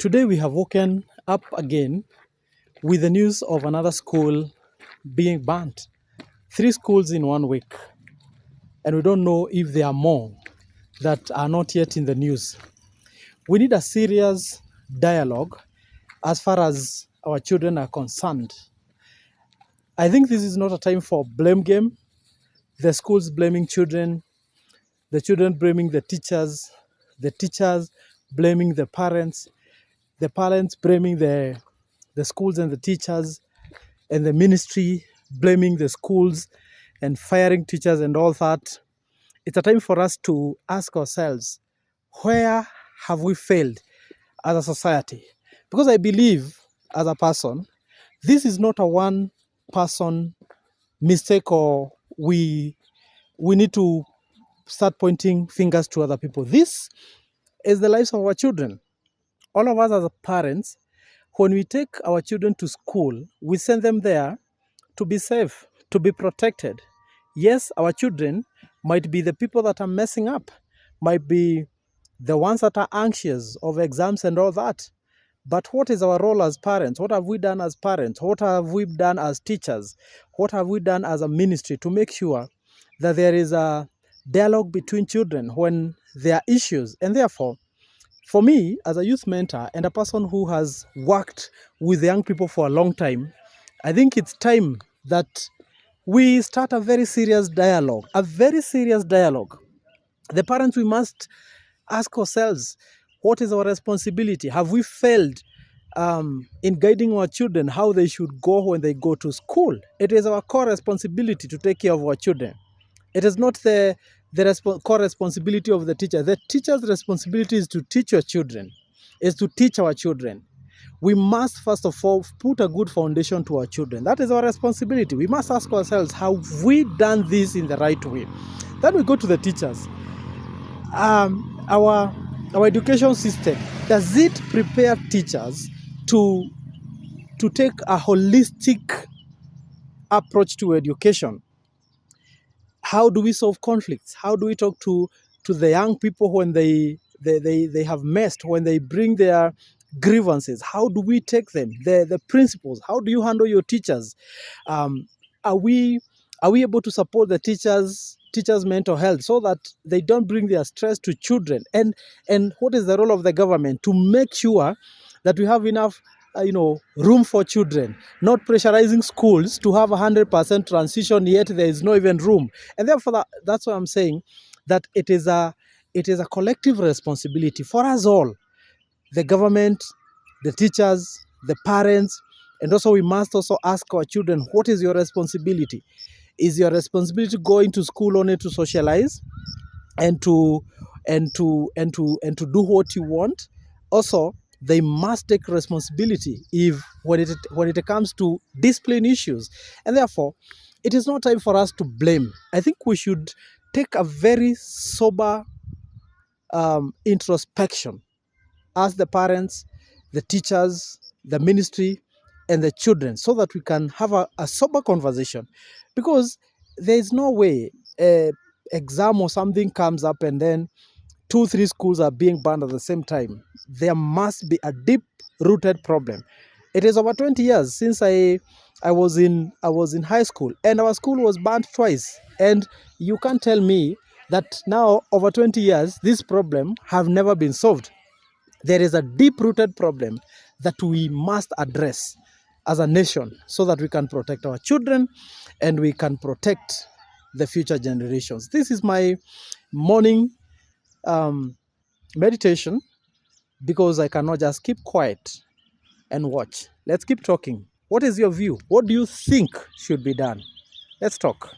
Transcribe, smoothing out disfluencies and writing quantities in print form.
Today we have woken up again with the news of another school being burnt. 3 schools in 1 week. And we don't know if there are more that are not yet in the news. We need a serious dialogue as far as our children are concerned. I think this is not a time for blame game. The schools blaming children, the children blaming the teachers blaming the parents blaming the schools and the teachers, and the ministry blaming the schools and firing teachers and all that. It's a time for us to ask ourselves, where have we failed as a society? Because I believe, as a person, this is not a one person mistake, or we need to start pointing fingers to other people. This is the lives of our children. All of us as parents, when we take our children to school, we send them there to be safe, to be protected. Yes, our children might be the people that are messing up, might be the ones that are anxious of exams and all that. But what is our role as parents? What have we done as parents? What have we done as teachers? What have we done as a ministry to make sure that there is a dialogue between children when there are issues? And therefore, for me, as a youth mentor and a person who has worked with young people for a long time, I think it's time that we start a very serious dialogue, The parents, we must ask ourselves, what is our responsibility? Have we failed in guiding our children how they should go when they go to school? It is our core responsibility to take care of our children. It is not the core responsibility of the teacher. The teacher's responsibility is to teach your children, is to teach our children. We must, first of all, put a good foundation to our children. That is our responsibility. We must ask ourselves, have we done this in the right way? Then we go to the teachers. Our education system, does it prepare teachers to take a holistic approach to education? How do we solve conflicts? How do we talk to the young people when they have messed, when they bring their grievances? How do we take them? The principals, how do you handle your teachers? Are we able to support the teachers' mental health so that they don't bring their stress to children? And what is the role of the government to make sure that we have enough room for children, not pressurizing schools to have 100% transition, yet there is no even room. And therefore, that's why I'm saying that it is a collective responsibility for us all, the government, the teachers, the parents, and also we must also ask our children, what is your responsibility? Is your responsibility going to school only to socialize and to do what you want? Also, they must take responsibility when it comes to discipline issues. And therefore, it is not time for us to blame. I think we should take a very sober introspection as the parents, the teachers, the ministry, and the children, so that we can have a sober conversation. Because there is no way exam or something comes up and then 2-3 schools are being banned at the same time. There must be a deep-rooted problem. It is over 20 years since I was in high school, and our school was banned twice. And you can't tell me that now, over 20 years, this problem have never been solved. There is a deep-rooted problem that we must address as a nation, so that we can protect our children and we can protect the future generations. This is my morning meditation, because I cannot just keep quiet and watch. Let's keep talking. What is your view? What do you think should be done? Let's talk.